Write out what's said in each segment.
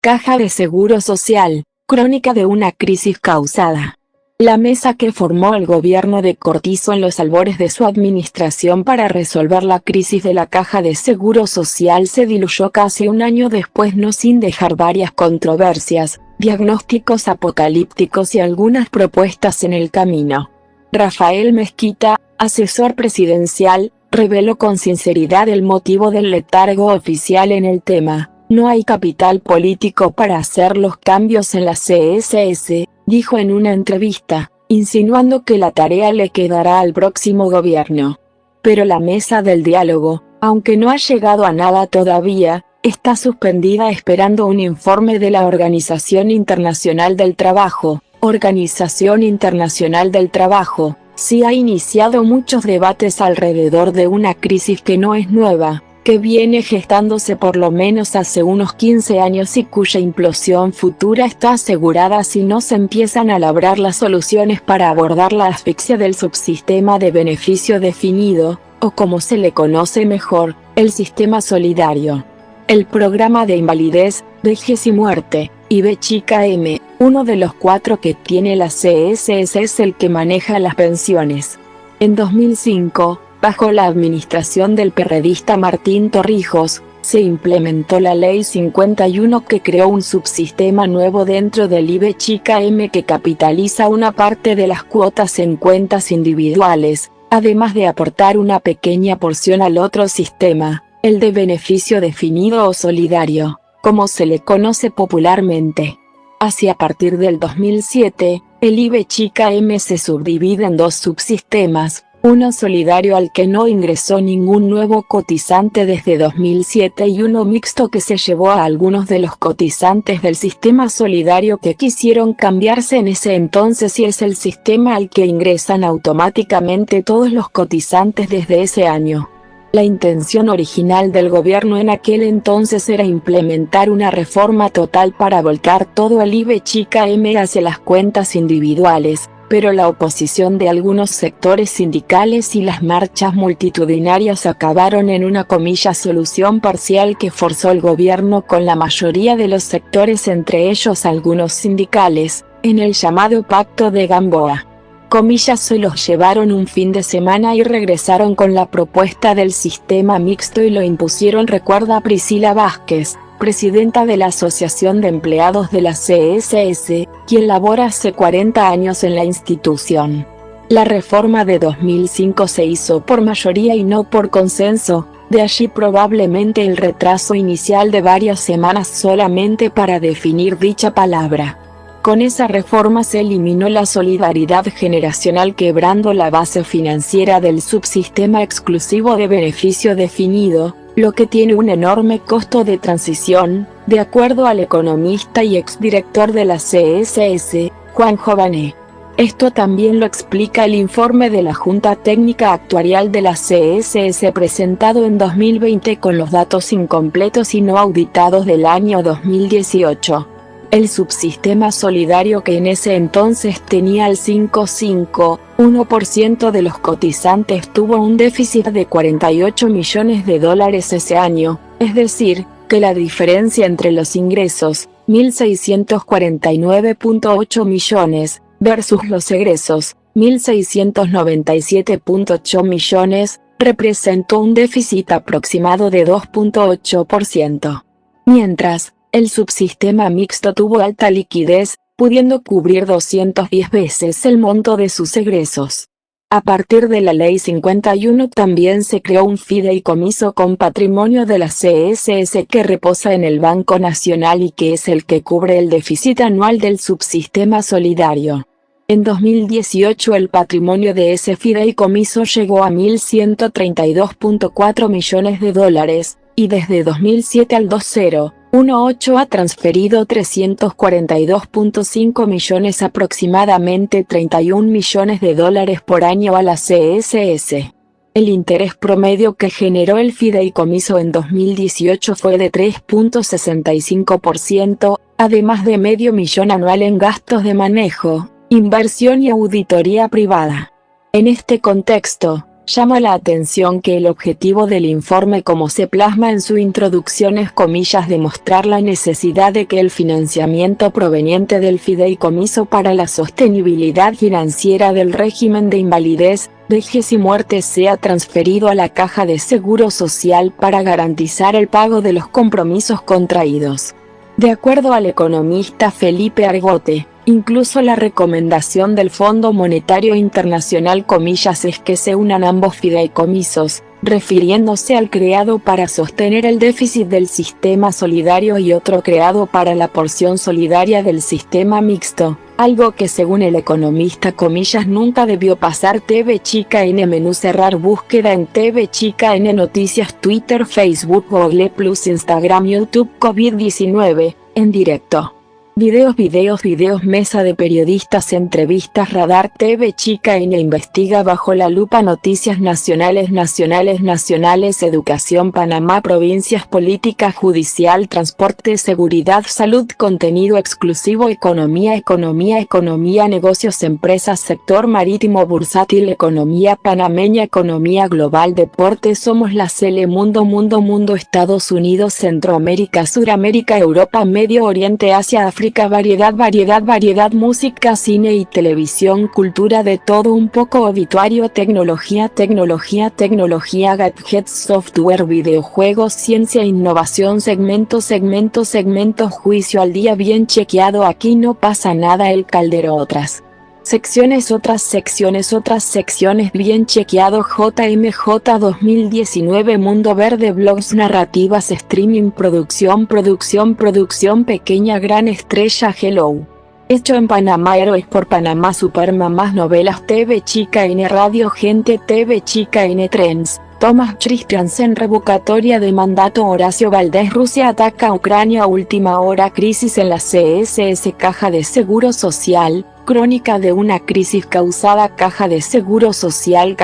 Caja de Seguro Social, crónica de una crisis causada. La mesa que formó el gobierno de Cortizo en los albores de su administración para resolver la crisis de la Caja de Seguro Social se diluyó casi un año después, no sin dejar varias controversias, diagnósticos apocalípticos y algunas propuestas en el camino. Rafael Mezquita, asesor presidencial, reveló con sinceridad el motivo del letargo oficial en el tema. No hay capital político para hacer los cambios en la CSS, dijo en una entrevista, insinuando que la tarea le quedará al próximo gobierno. Pero la mesa del diálogo, aunque no ha llegado a nada todavía, está suspendida esperando un informe de la Organización Internacional del Trabajo. Organización Internacional del Trabajo, sí ha iniciado muchos debates alrededor de una crisis que no es nueva, que viene gestándose por lo menos hace unos 15 años y cuya implosión futura está asegurada si no se empiezan a labrar las soluciones para abordar la asfixia del subsistema de beneficio definido, o como se le conoce mejor, el sistema solidario. El programa de invalidez, vejez y muerte, IB-M, uno de los 4 que tiene la CSS, es el que maneja las pensiones. En 2005, bajo la administración del perredista Martín Torrijos, se implementó la Ley 51 que creó un subsistema nuevo dentro del IB-M que capitaliza una parte de las cuotas en cuentas individuales, además de aportar una pequeña porción al otro sistema, el de beneficio definido o solidario, como se le conoce popularmente. Así, a partir del 2007, el IB-M se subdivide en 2 subsistemas, uno solidario al que no ingresó ningún nuevo cotizante desde 2007 y uno mixto que se llevó a algunos de los cotizantes del sistema solidario que quisieron cambiarse en ese entonces, y es el sistema al que ingresan automáticamente todos los cotizantes desde ese año. La intención original del gobierno en aquel entonces era implementar una reforma total para volcar todo el IB-M hacia las cuentas individuales, pero la oposición de algunos sectores sindicales y las marchas multitudinarias acabaron en una solución parcial que forzó el gobierno con la mayoría de los sectores, entre ellos algunos sindicales, en el llamado Pacto de Gamboa. Se los llevaron un fin de semana y regresaron con la propuesta del sistema mixto y lo impusieron, recuerda Priscila Vázquez, presidenta de la Asociación de Empleados de la CSS, quien labora hace 40 años en la institución. La reforma de 2005 se hizo por mayoría y no por consenso, de allí probablemente el retraso inicial de varias semanas solamente para definir dicha palabra. Con esa reforma se eliminó la solidaridad generacional, quebrando la base financiera del subsistema exclusivo de beneficio definido, lo que tiene un enorme costo de transición, de acuerdo al economista y exdirector de la CSS, Juan Jované. Esto también lo explica el informe de la Junta Técnica Actuarial de la CSS presentado en 2020 con los datos incompletos y no auditados del año 2018. El subsistema solidario, que en ese entonces tenía el 5,51% de los cotizantes, tuvo un déficit de $48 millones ese año, es decir, que la diferencia entre los ingresos, 1.649,8 millones, versus los egresos, 1.697,8 millones, representó un déficit aproximado de 2,8%. Mientras, el subsistema mixto tuvo alta liquidez, pudiendo cubrir 210 veces el monto de sus egresos. A partir de la Ley 51 también se creó un fideicomiso con patrimonio de la CSS que reposa en el Banco Nacional y que es el que cubre el déficit anual del subsistema solidario. En 2018 el patrimonio de ese fideicomiso llegó a $1.132,4 millones, y desde 2007 al 2018 ha transferido $342,5 millones, aproximadamente $31 millones por año a la CSS. El interés promedio que generó el fideicomiso en 2018 fue de 3,65%, además de $500,000 anual en gastos de manejo, inversión y auditoría privada. En este contexto, Llama la atención que el objetivo del informe, como se plasma en su introducción, es demostrar la necesidad de que el financiamiento proveniente del Fideicomiso para la Sostenibilidad Financiera del Régimen de Invalidez, Vejez y Muerte sea transferido a la Caja de Seguro Social para garantizar el pago de los compromisos contraídos. De acuerdo al economista Felipe Argote, incluso la recomendación del Fondo Monetario Internacional es que se unan ambos fideicomisos, refiriéndose al creado para sostener el déficit del sistema solidario y otro creado para la porción solidaria del sistema mixto, algo que según el economista nunca debió pasar. TV Chica N menú cerrar búsqueda en TV Chica N noticias Twitter Facebook Google Plus Instagram YouTube COVID-19, en directo. Videos mesa de periodistas entrevistas Radar TV Chica N investiga bajo la lupa noticias nacionales educación Panamá provincias política judicial transporte seguridad salud contenido exclusivo economía negocios empresas sector marítimo bursátil economía panameña economía global deporte somos la Cele mundo Estados Unidos Centroamérica Suramérica Europa Medio Oriente Asia África variedad música cine y televisión cultura de todo un poco obituario tecnología gadgets software videojuegos ciencia innovación segmento juicio al día bien chequeado aquí no pasa nada el caldero otras secciones bien chequeado JMJ 2019 Mundo Verde blogs narrativas streaming producción pequeña gran estrella Hello. Hecho en Panamá Héroes por Panamá Supermamás novelas TV Chica N Radio Gente TV Chica N Trends. Thomas Christiansen revocatoria de mandato Horacio Valdés Rusia ataca a Ucrania última hora crisis en la CSS Caja de Seguro Social, crónica de una crisis causada Caja de Seguro Social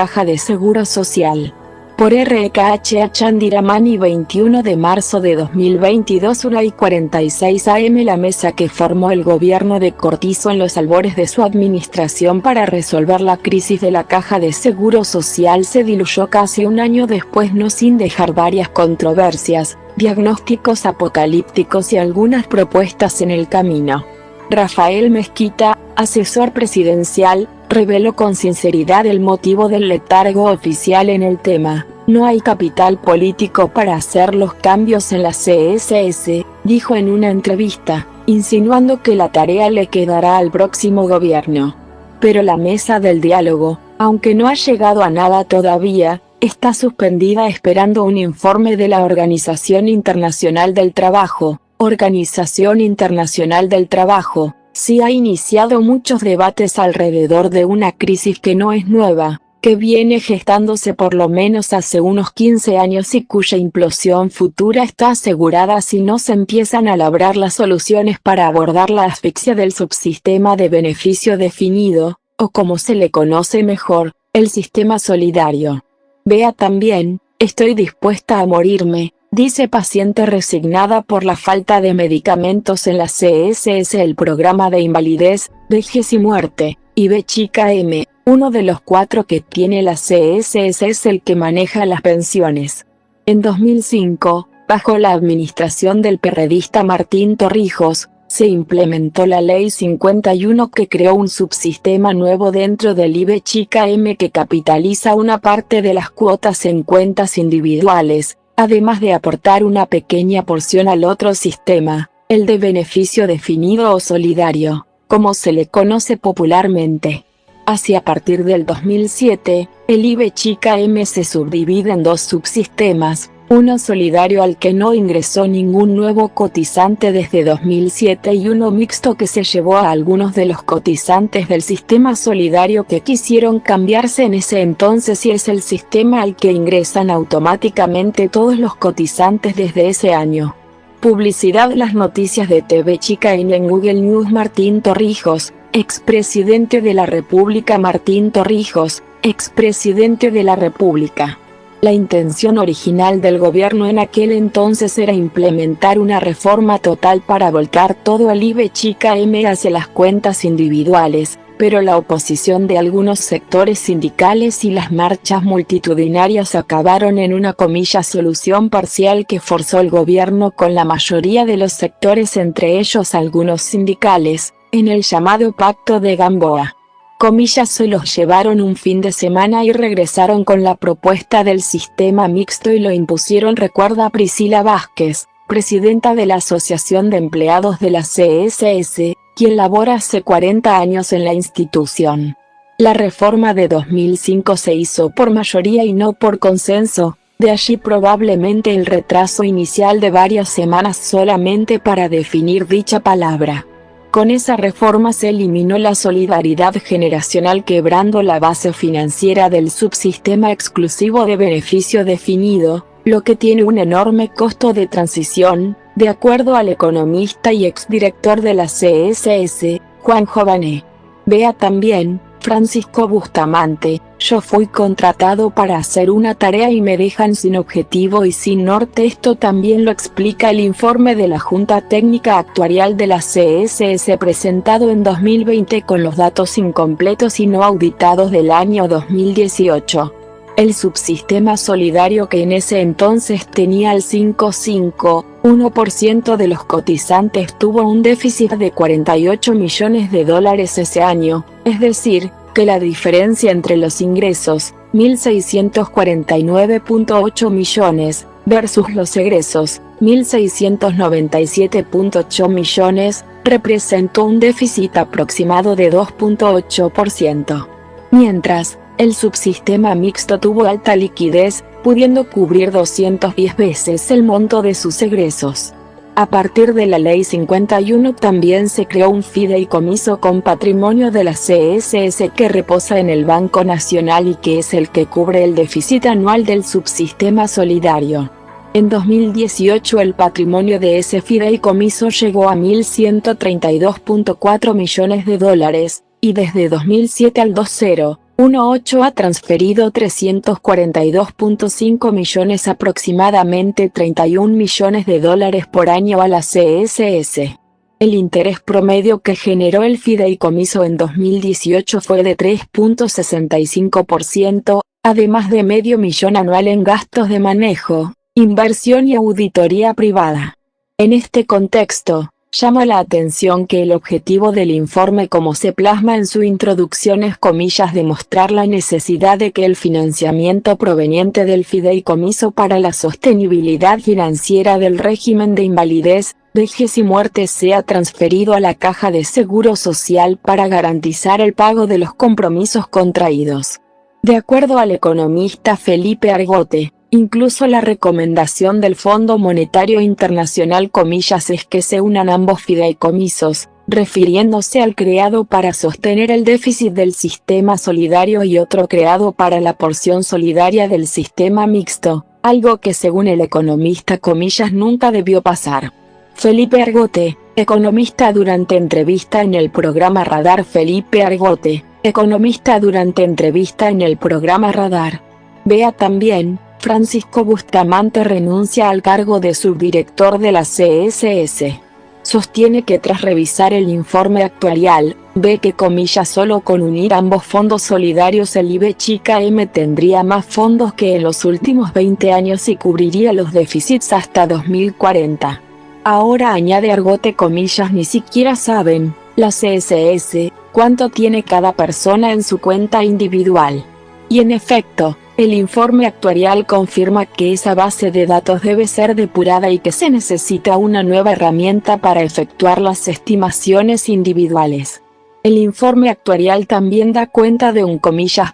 por RKH Chandiramani 21 de marzo de 2022 1:46 am La mesa que formó el gobierno de Cortizo en los albores de su administración para resolver la crisis de la Caja de Seguro Social se diluyó casi un año después no sin dejar varias controversias, diagnósticos apocalípticos y algunas propuestas en el camino. Rafael Mezquita, asesor presidencial, reveló con sinceridad el motivo del letargo oficial en el tema. No hay capital político para hacer los cambios en la CSS, dijo en una entrevista, insinuando que la tarea le quedará al próximo gobierno. Pero la mesa del diálogo, aunque no ha llegado a nada todavía, está suspendida esperando un informe de la Organización Internacional del Trabajo. Sí ha iniciado muchos debates alrededor de una crisis que no es nueva, que viene gestándose por lo menos hace unos 15 años y cuya implosión futura está asegurada si no se empiezan a labrar las soluciones para abordar la asfixia del subsistema de beneficio definido, o como se le conoce mejor, el sistema solidario. Vea también, estoy dispuesta a morirme, dice paciente resignada por la falta de medicamentos en la CSS el programa de invalidez, vejez y muerte, y B chica M, uno de los 4 que tiene la CSS es el que maneja las pensiones. En 2005, bajo la administración del perredista Martín Torrijos, se implementó la Ley 51 que creó un subsistema nuevo dentro del IB chica M que capitaliza una parte de las cuotas en cuentas individuales, además de aportar una pequeña porción al otro sistema, el de beneficio definido o solidario, como se le conoce popularmente. Así a partir del 2007, el IB chica M se subdivide en 2 subsistemas, uno solidario al que no ingresó ningún nuevo cotizante desde 2007 y uno mixto que se llevó a algunos de los cotizantes del sistema solidario que quisieron cambiarse en ese entonces y es el sistema al que ingresan automáticamente todos los cotizantes desde ese año. Publicidad. Las noticias de TV Chica N en Google News. Martín Torrijos, expresidente de la República. Martín Torrijos, expresidente de la República. La intención original del gobierno en aquel entonces era implementar una reforma total para volcar todo el IB chica M hacia las cuentas individuales, pero la oposición de algunos sectores sindicales y las marchas multitudinarias acabaron en una solución parcial que forzó el gobierno con la mayoría de los sectores, entre ellos algunos sindicales, en el llamado Pacto de Gamboa. Se los llevaron un fin de semana y regresaron con la propuesta del sistema mixto y lo impusieron, recuerda Priscila Vázquez, presidenta de la Asociación de Empleados de la CSS, quien labora hace 40 años en la institución. La reforma de 2005 se hizo por mayoría y no por consenso, de allí probablemente el retraso inicial de varias semanas solamente para definir dicha palabra. Con esa reforma se eliminó la solidaridad generacional, quebrando la base financiera del subsistema exclusivo de beneficio definido, lo que tiene un enorme costo de transición, de acuerdo al economista y exdirector de la CSS, Juan Jované. Vea también, Francisco Bustamante: yo fui contratado para hacer una tarea y me dejan sin objetivo y sin norte. Esto también lo explica el informe de la Junta Técnica Actuarial de la CSS presentado en 2020 con los datos incompletos y no auditados del año 2018. El subsistema solidario, que en ese entonces tenía el 5,51% de los cotizantes, tuvo un déficit de $48 millones ese año, es decir, que la diferencia entre los ingresos, 1.649,8 millones, versus los egresos, 1.697,8 millones, representó un déficit aproximado de 2,8%. Mientras, el subsistema mixto tuvo alta liquidez, pudiendo cubrir 210 veces el monto de sus egresos. A partir de la Ley 51 también se creó un fideicomiso con patrimonio de la CSS que reposa en el Banco Nacional y que es el que cubre el déficit anual del subsistema solidario. En 2018 el patrimonio de ese fideicomiso llegó a $1.132,4 millones, y desde 2007 al 2018 ha transferido $342,5 millones, aproximadamente $31 millones por año, a la CSS. El interés promedio que generó el fideicomiso en 2018 fue de 3,65%, además de $medio millón anual en gastos de manejo, inversión y auditoría privada. En este contexto, llama la atención que el objetivo del informe, como se plasma en su introducción, es demostrar la necesidad de que el financiamiento proveniente del fideicomiso para la sostenibilidad financiera del régimen de invalidez, vejez y muerte sea transferido a la Caja de Seguro Social para garantizar el pago de los compromisos contraídos. De acuerdo al economista Felipe Argote, incluso la recomendación del Fondo Monetario Internacional es que se unan ambos fideicomisos, refiriéndose al creado para sostener el déficit del sistema solidario y otro creado para la porción solidaria del sistema mixto, algo que según el economista nunca debió pasar. Felipe Argote, economista durante entrevista en el programa Radar. Felipe Argote, economista durante entrevista en el programa Radar. Vea también, Francisco Bustamante renuncia al cargo de subdirector de la CSS. Sostiene que tras revisar el informe actuarial, ve que solo con unir ambos fondos solidarios el IBE-M tendría más fondos que en los últimos 20 años y cubriría los déficits hasta 2040. Ahora, añade Argote, ni siquiera saben, la CSS, cuánto tiene cada persona en su cuenta individual. Y en efecto, el informe actuarial confirma que esa base de datos debe ser depurada y que se necesita una nueva herramienta para efectuar las estimaciones individuales. El informe actuarial también da cuenta de un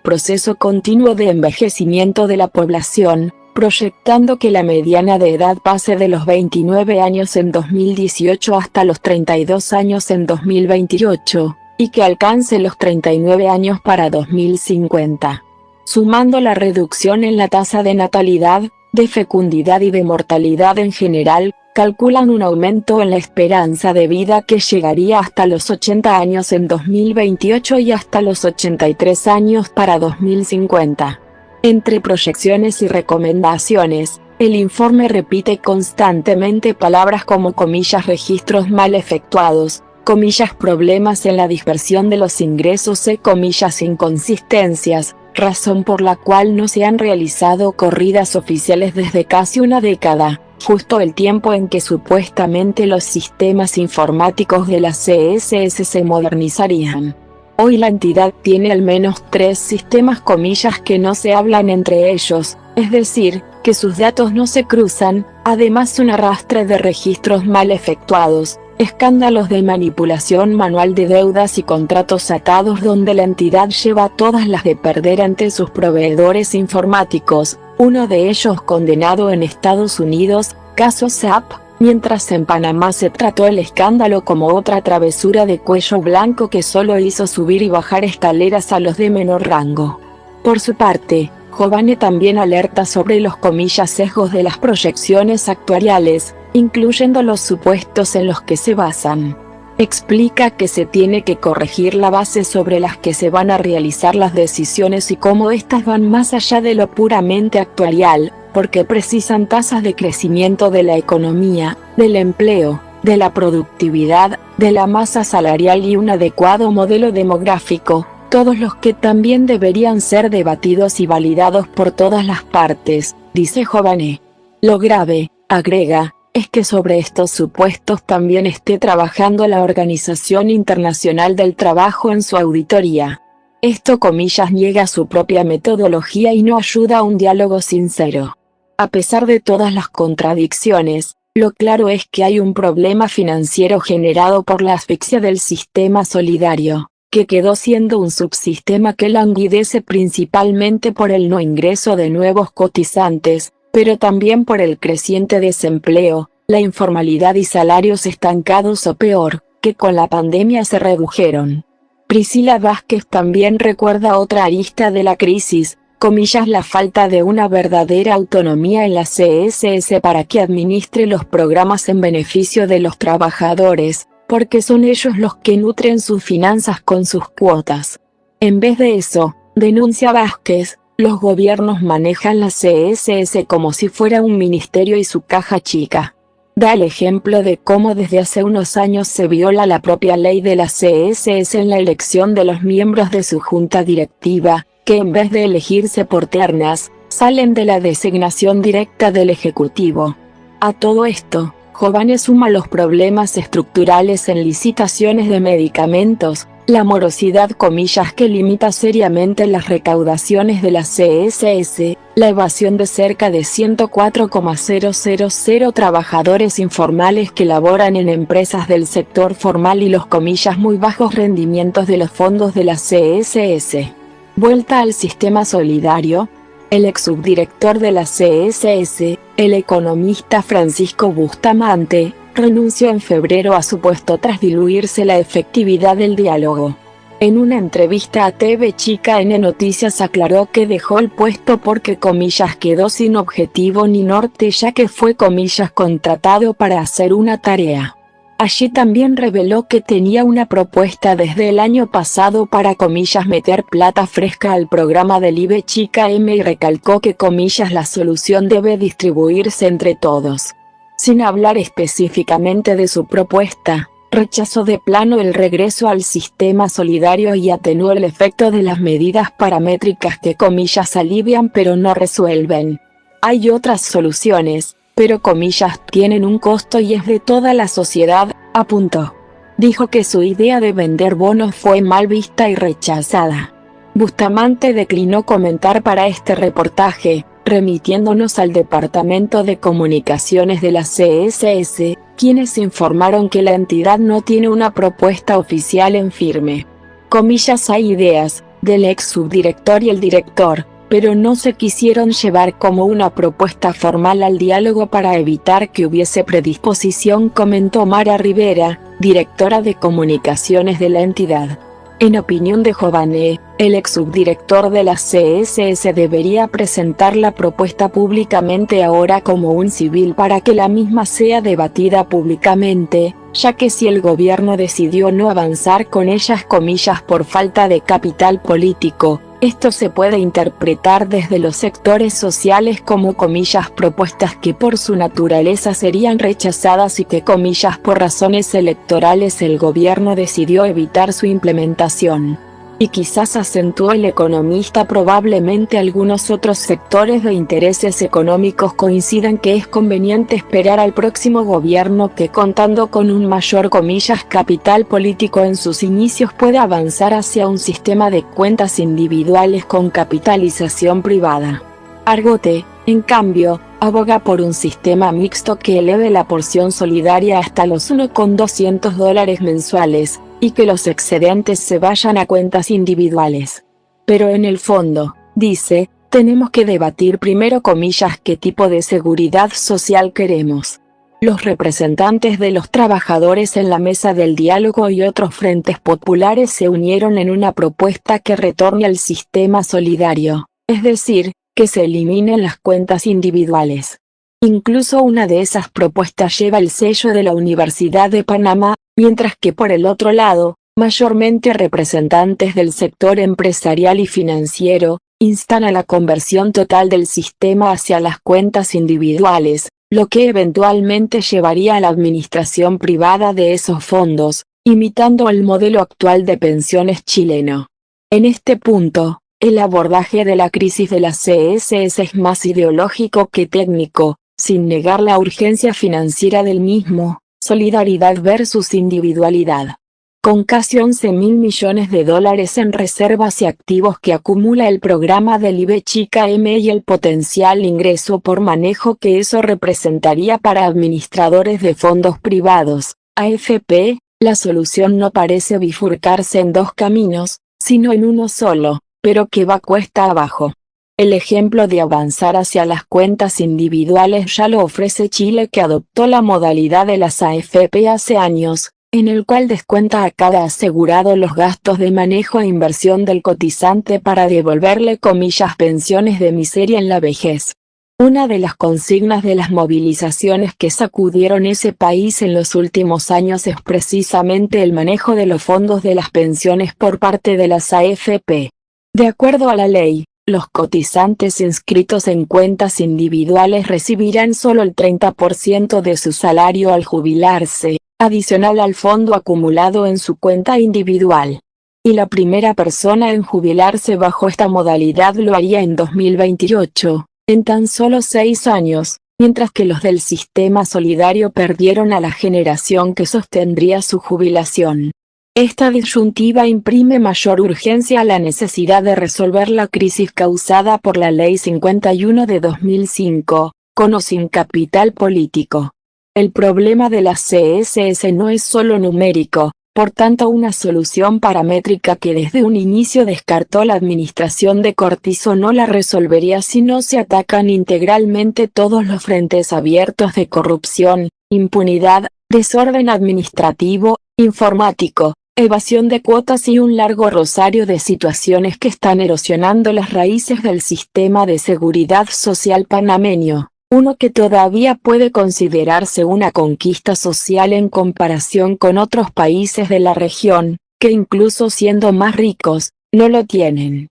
proceso continuo de envejecimiento de la población, proyectando que la mediana de edad pase de los 29 años en 2018 hasta los 32 años en 2028, y que alcance los 39 años para 2050. Sumando la reducción en la tasa de natalidad, de fecundidad y de mortalidad en general, calculan un aumento en la esperanza de vida que llegaría hasta los 80 años en 2028 y hasta los 83 años para 2050. Entre proyecciones y recomendaciones, el informe repite constantemente palabras como registros mal efectuados, problemas en la dispersión de los ingresos inconsistencias, razón por la cual no se han realizado corridas oficiales desde casi una década, justo el tiempo en que supuestamente los sistemas informáticos de la CSS se modernizarían. Hoy la entidad tiene al menos 3 sistemas que no se hablan entre ellos, es decir, que sus datos no se cruzan, además un arrastre de registros mal efectuados, escándalos de manipulación manual de deudas y contratos atados donde la entidad lleva todas las de perder ante sus proveedores informáticos, uno de ellos condenado en Estados Unidos, caso SAP, mientras en Panamá se trató el escándalo como otra travesura de cuello blanco que solo hizo subir y bajar escaleras a los de menor rango. Por su parte, Jovane también alerta sobre los sesgos de las proyecciones actuariales, incluyendo los supuestos en los que se basan. Explica que se tiene que corregir la base sobre las que se van a realizar las decisiones y cómo éstas van más allá de lo puramente actuarial, porque precisan tasas de crecimiento de la economía, del empleo, de la productividad, de la masa salarial y un adecuado modelo demográfico, todos los que también deberían ser debatidos y validados por todas las partes, dice Jovane. Lo grave, agrega, es que sobre estos supuestos también esté trabajando la Organización Internacional del Trabajo en su auditoría. Esto niega su propia metodología y no ayuda a un diálogo sincero. A pesar de todas las contradicciones, lo claro es que hay un problema financiero generado por la asfixia del sistema solidario, que quedó siendo un subsistema que languidece principalmente por el no ingreso de nuevos cotizantes, pero también por el creciente desempleo, la informalidad y salarios estancados o peor, que con la pandemia se redujeron. Priscila Vázquez también recuerda otra arista de la crisis, la falta de una verdadera autonomía en la CSS para que administre los programas en beneficio de los trabajadores, porque son ellos los que nutren sus finanzas con sus cuotas. En vez de eso, denuncia Vázquez, los gobiernos manejan la CSS como si fuera un ministerio y su caja chica. Da el ejemplo de cómo desde hace unos años se viola la propia ley de la CSS en la elección de los miembros de su junta directiva, que en vez de elegirse por ternas, salen de la designación directa del Ejecutivo. A todo esto, Jovane suma los problemas estructurales en licitaciones de medicamentos, la morosidad que limita seriamente las recaudaciones de la CSS, la evasión de cerca de 104,000 trabajadores informales que laboran en empresas del sector formal y los muy bajos rendimientos de los fondos de la CSS. Vuelta al sistema solidario. El ex subdirector de la CSS, el economista Francisco Bustamante, renunció en febrero a su puesto tras diluirse la efectividad del diálogo. En una entrevista a TV Chica N Noticias aclaró que dejó el puesto porque quedó sin objetivo ni norte ya que fue contratado para hacer una tarea. Allí también reveló que tenía una propuesta desde el año pasado para meter plata fresca al programa del IBE Chica M y recalcó que la solución debe distribuirse entre todos. Sin hablar específicamente de su propuesta, rechazó de plano el regreso al sistema solidario y atenuó el efecto de las medidas paramétricas que alivian pero no resuelven. Hay otras soluciones, pero tienen un costo y es de toda la sociedad, apuntó. Dijo que su idea de vender bonos fue mal vista y rechazada. Bustamante declinó comentar para este reportaje, remitiéndonos al Departamento de Comunicaciones de la CSS, quienes informaron que la entidad no tiene una propuesta oficial en firme. Hay ideas, del ex subdirector y el director, pero no se quisieron llevar como una propuesta formal al diálogo para evitar que hubiese predisposición, comentó Mara Rivera, directora de comunicaciones de la entidad. En opinión de Jovane, el ex subdirector de la CSS debería presentar la propuesta públicamente ahora como un civil para que la misma sea debatida públicamente, ya que si el gobierno decidió no avanzar con ellas por falta de capital político, Esto se puede interpretar desde los sectores sociales como comillas propuestas que por su naturaleza serían rechazadas y que comillas por razones electorales el gobierno decidió evitar su implementación. Y quizás acentuó el economista probablemente algunos otros sectores de intereses económicos coinciden que es conveniente esperar al próximo gobierno que contando con un mayor comillas capital político en sus inicios puede avanzar hacia un sistema de cuentas individuales con capitalización privada. Argote, en cambio, aboga por un sistema mixto que eleve la porción solidaria hasta los $1,200 mensuales, y que los excedentes se vayan a cuentas individuales. Pero en el fondo, dice, tenemos que debatir primero comillas qué tipo de seguridad social queremos. Los representantes de los trabajadores en la mesa del diálogo y otros frentes populares se unieron en una propuesta que retorne al sistema solidario, es decir, que se eliminen las cuentas individuales. Incluso una de esas propuestas lleva el sello de la Universidad de Panamá, mientras que por el otro lado, mayormente representantes del sector empresarial y financiero, instan a la conversión total del sistema hacia las cuentas individuales, lo que eventualmente llevaría a la administración privada de esos fondos, imitando el modelo actual de pensiones chileno. En este punto, el abordaje de la crisis de las CSS es más ideológico que técnico, sin negar la urgencia financiera del mismo. Solidaridad versus individualidad. Con casi 11.000 millones de dólares en reservas y activos que acumula el programa del IBE-Chica-M y el potencial ingreso por manejo que eso representaría para administradores de fondos privados, AFP, la solución no parece bifurcarse en dos caminos, sino en uno solo, pero que va cuesta abajo. El ejemplo de avanzar hacia las cuentas individuales ya lo ofrece Chile, que adoptó la modalidad de las AFP hace años, en el cual descuenta a cada asegurado los gastos de manejo e inversión del cotizante para devolverle comillas pensiones de miseria en la vejez. Una de las consignas de las movilizaciones que sacudieron ese país en los últimos años es precisamente el manejo de los fondos de las pensiones por parte de las AFP. De acuerdo a la ley, los cotizantes inscritos en cuentas individuales recibirán solo el 30% de su salario al jubilarse, adicional al fondo acumulado en su cuenta individual. Y la primera persona en jubilarse bajo esta modalidad lo haría en 2028, en tan solo 6 años, mientras que los del sistema solidario perdieron a la generación que sostendría su jubilación. Esta disyuntiva imprime mayor urgencia a la necesidad de resolver la crisis causada por la Ley 51 de 2005, con o sin capital político. El problema de las CSS no es solo numérico, por tanto una solución paramétrica que desde un inicio descartó la administración de Cortizo no la resolvería si no se atacan integralmente todos los frentes abiertos de corrupción, impunidad, desorden administrativo, informático, evasión de cuotas y un largo rosario de situaciones que están erosionando las raíces del sistema de seguridad social panameño, uno que todavía puede considerarse una conquista social en comparación con otros países de la región, que incluso siendo más ricos, no lo tienen.